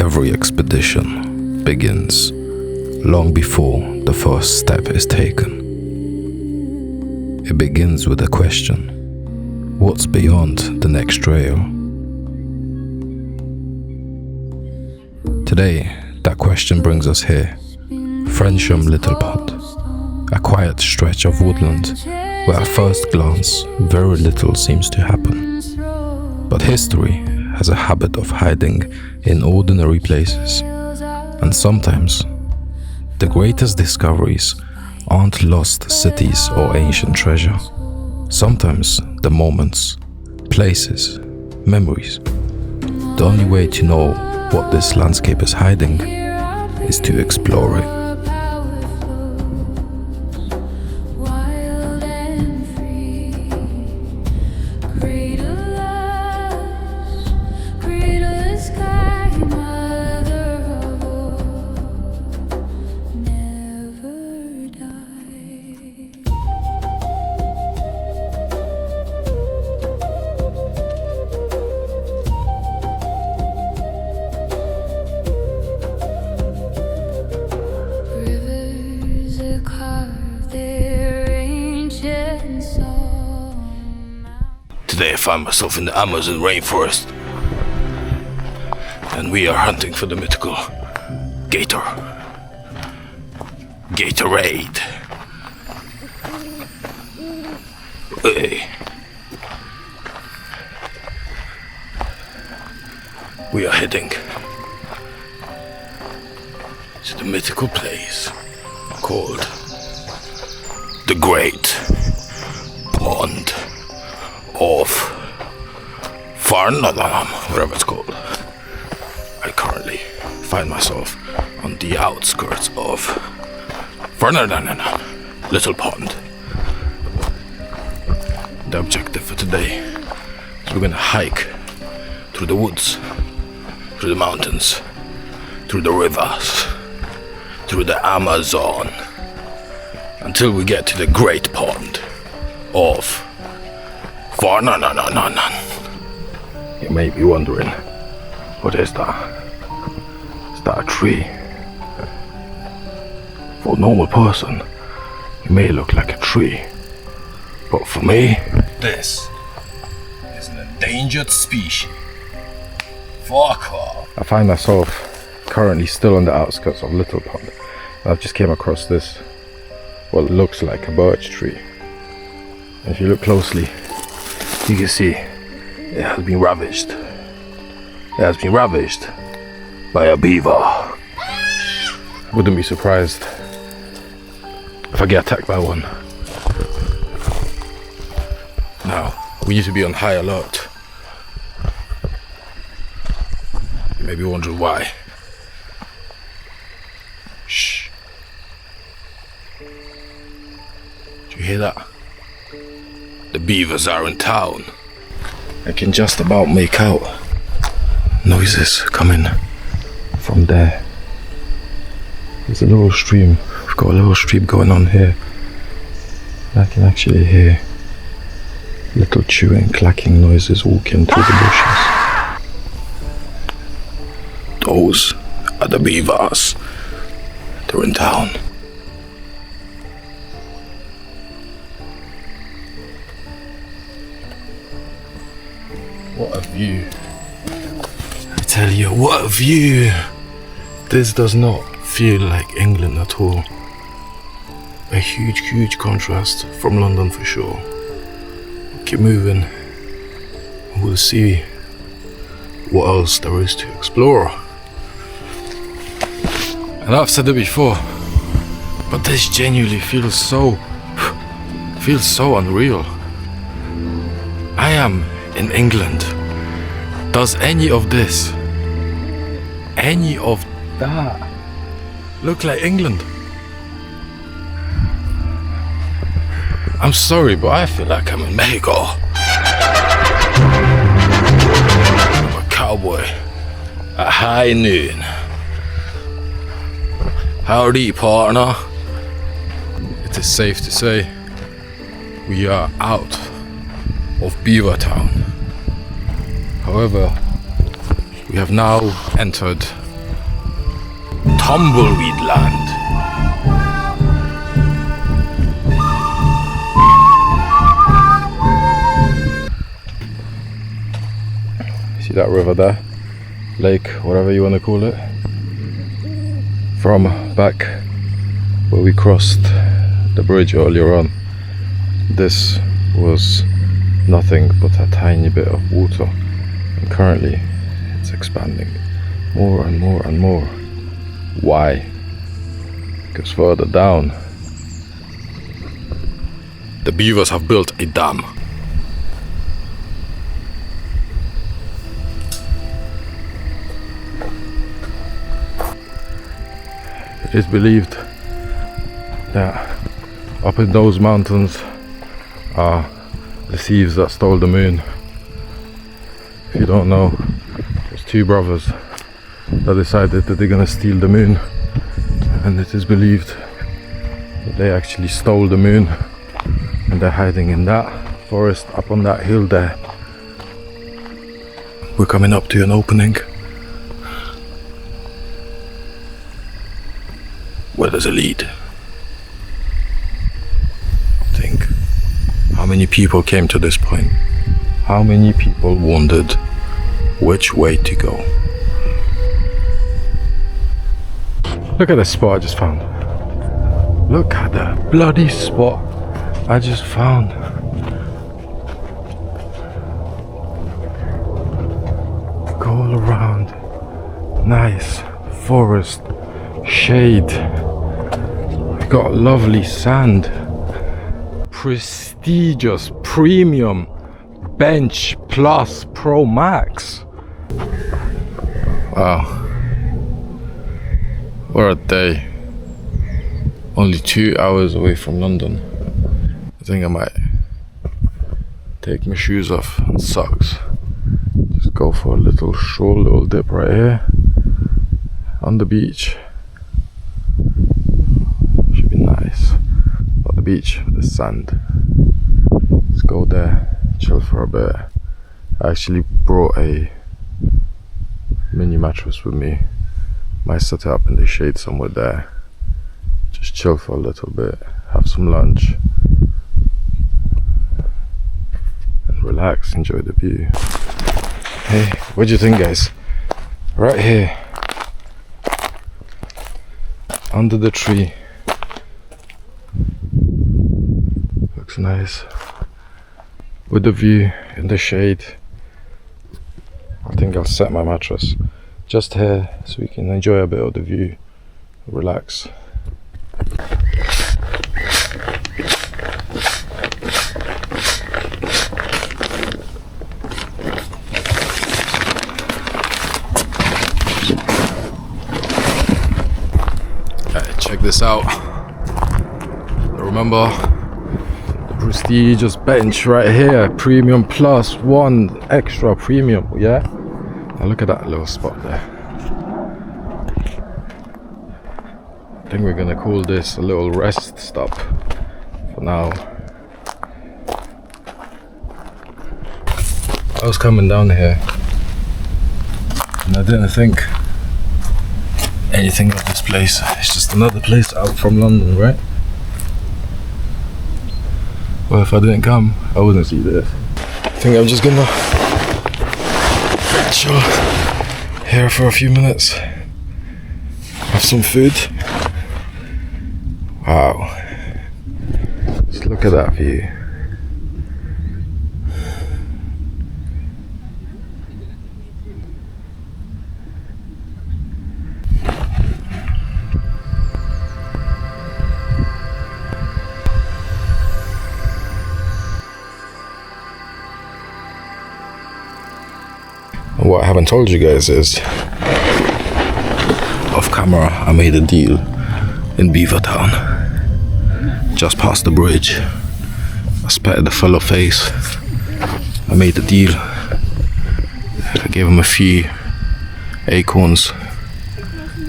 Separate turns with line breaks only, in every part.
Every expedition begins long before the first step is taken. It begins with a question: what's beyond the next trail? Today, that question brings us here, Frensham Little Pond, a quiet stretch of woodland where at first glance very little seems to happen. But history has a habit of hiding in ordinary places, and sometimes the greatest discoveries aren't lost cities or ancient treasure. Sometimes the moments, places, memories. The only way to know what this landscape is hiding is to explore it.
Today I find myself in the Amazon rainforest, and we are hunting for the mythical Gatorade. Hey. We are heading to the mythical place called the Great Pond of Frensham, whatever it's called. I currently find myself on the outskirts of Frensham Little Pond. The objective for today is we're gonna hike through the woods, through the mountains, through the rivers, through the Amazon, until we get to the Great Pond of Frensham. You may be wondering, what is that? Is that a tree? For a normal person, it may look like a tree, but for me, this is an endangered species. Fuck off. I find myself currently still on the outskirts of Little Pond. I've just came across this, what looks like a birch tree. And if you look closely, you can see it has been ravaged. It has been ravaged by a beaver. Wouldn't be surprised if I get attacked by one. Now, we need to be on high alert. You may be wondering why. Shh. Do you hear that? The beavers are in town. I can just about make out noises coming from there. There's a little stream. We've got a little stream going on here. I can actually hear little chewing, clacking noises walking through the bushes. Those are the beavers. They're in town. What a view. I tell you, what a view. This does not feel like England at all. A huge contrast from London for sure. Keep moving and we'll see what else there is to explore. And I've said it before, but this genuinely feels so unreal. I am in England. Does any of this, any of that, look like England? I'm sorry, but I feel like I'm in Mexico. I'm a cowboy at high noon. Howdy, partner. It is safe to say we are out of Beaver Town. However, we have now entered tumbleweed land. See that river there? Lake, whatever you want to call it. From back where we crossed the bridge earlier on, this was nothing but a tiny bit of water, and currently it's expanding more and more and more. Why? Because further down the beavers have built a dam. It is believed that up in those mountains are the thieves that stole the moon. If you don't know, there's two brothers that decided that they're gonna steal the moon, and it is believed that they actually stole the moon, and they're hiding in that forest up on that hill there. We're coming up to an opening. Where does it lead? Think. How many people came to this point? How many people wondered which way to go? Look at the spot I just found. Look at the bloody spot I just found. Go all around. Nice forest, shade. We got lovely sand. Prestigious premium bench plus pro max. Wow, what a day. Only 2 hours away from London. I think I might take my shoes off and socks, just go for a little short little dip right here on the beach. Should be nice. Not the beach, the sand. Let's go there, chill for a bit. I actually brought a mini mattress with me. Might set it up in the shade somewhere there. Just chill for a little bit, have some lunch, and relax, enjoy the view. Hey, what do you think, guys? Right here, under the tree. Looks nice. With the view in the shade. I think I'll set my mattress just here so we can enjoy a bit of the view, relax. Check this out. Remember the prestigious bench right here, premium plus one extra premium, yeah? Now look at that little spot there. I think we're gonna call this a little rest stop for now. I was coming down here and I didn't think anything of this place. It's just another place out from London, right? Well, if I didn't come, I wouldn't see this. I think I'm just gonna chill here for a few minutes, have some food. Wow, just look at that view. What I haven't told you guys is, off camera, I made a deal in Beavertown, just past the bridge. I spat the fellow face. I made a deal. I gave him a few acorns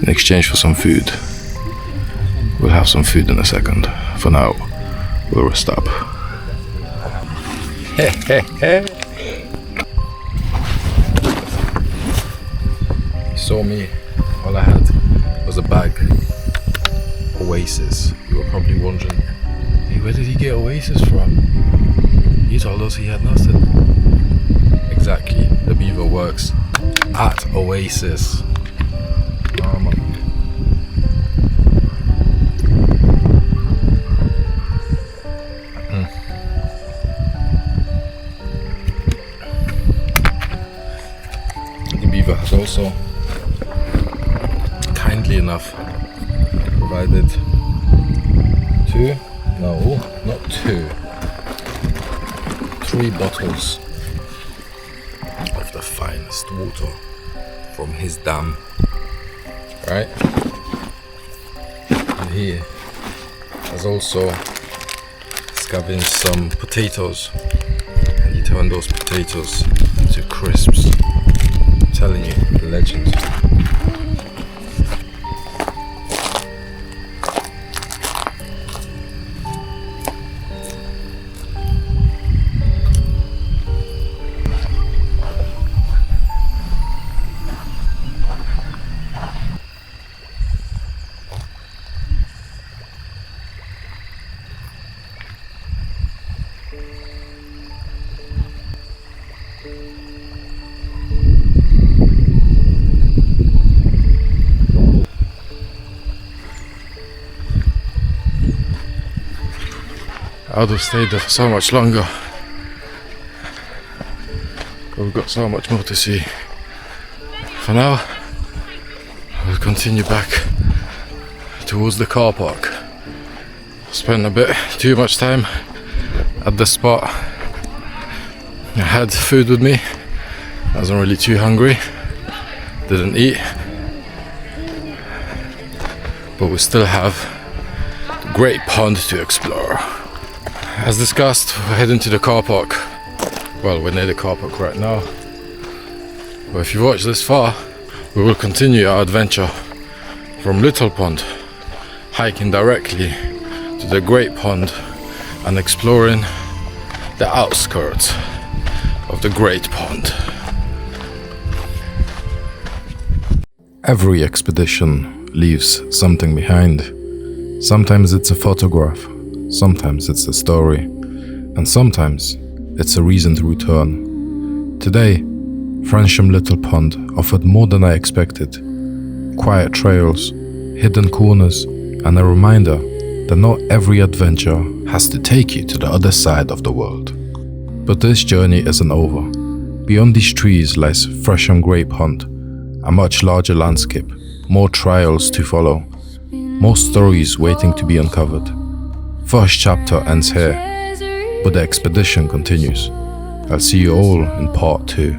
in exchange for some food. We'll have some food in a second. For now, we'll rest up. Saw me, all I had
was a bag. Oasis. You were probably wondering, hey, where did he get Oasis from? He told us he had nothing. Exactly, the beaver works at Oasis. Oh man. The beaver has also kindly enough provided three bottles of the finest water from his dam, right? And he has also scavenged some potatoes, and he turned those potatoes into crisps. I'm telling you, the legend. I would have stayed there for so much longer, but we've got so much more to see. For now, I'll continue back towards the car park. Spent a bit too much time at the spot. I had food with me. I wasn't really too hungry. Didn't eat. But we still have the great pond to explore. As discussed, we're heading to the car park. Well, we're near the car park right now. But if you watch this far, we will continue our adventure from Little Pond, hiking directly to the Great Pond and exploring the outskirts of the Great Pond. Every expedition leaves something behind. Sometimes it's a photograph, sometimes it's a story, and sometimes it's a reason to return. Today, Frensham Little Pond offered more than I expected. Quiet trails, hidden corners, and a reminder that not every adventure has to take you to the other side of the world. But this journey isn't over. Beyond these trees lies Frensham Great Pond, a much larger landscape, more trials to follow, more stories waiting to be uncovered. First chapter ends here, but the expedition continues. I'll see you all in part 2.